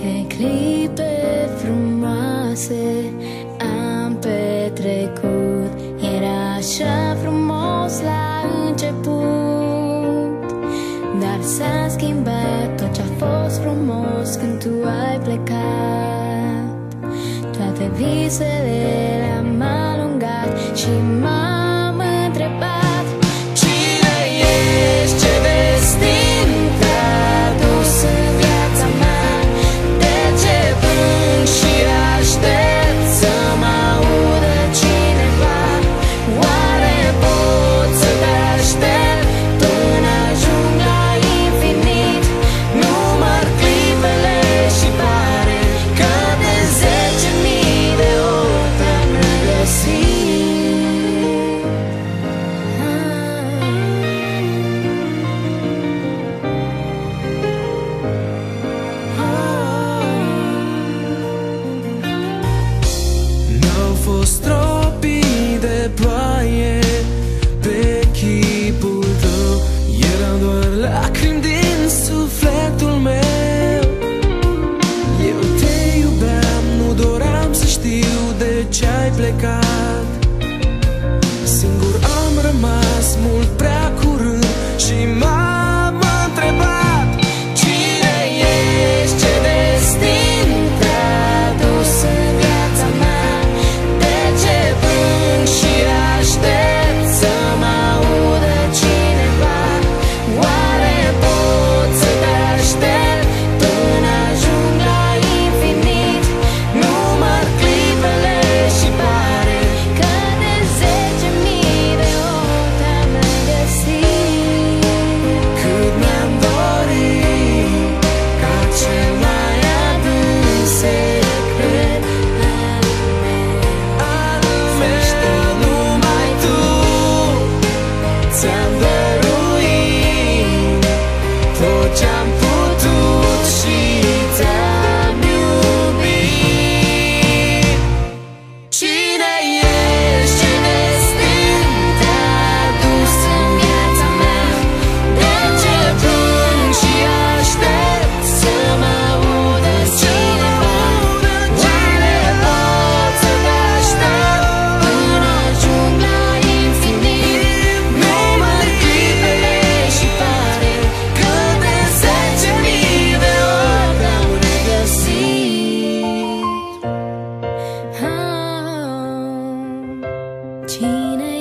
Clipe frumoase am petrecut, era așa frumos la început, dar s-a schimbat tot ce-a fost frumos când tu ai plecat. Toate visele le-am alungat și m-am întrebat: cine ești, ce destin te-a dus în viața mea? De ce plâng și aștept să mă audă cineva? Oare pot să te aștept până ajung la infinit? Număr clipele și pare că de 10.000 de ori te-am regăsit. N-au fost stropii de ploaie pe chipul tău, erau doar lacrimi din sufletul meu. Eu te iubeam, nu doream să știu de ce ai plecat. Singur am rămas mult prea curând și m-am întrebat: cine ești, ce destin te-a dus în viața mea? De ce plâng și aștept să mă audă cineva? Oare pot să te aștept până ajung la infinit? Număr clipele și pare că de 10.000 de ori te-am regăsit. Cât mi-am dorit ca cel mai adânc secret al meu, numai tu ți-am dăruit tot ce-am putut și ți-am iubit. Cine ești, ce destin te-a dus în viața mea? De ce plâng și aștept să mă audă cineva? Oare pot să te aștept până ajung la infinit? Număr clipele și pare că de 10.000 de ori te-am regăsit. Cine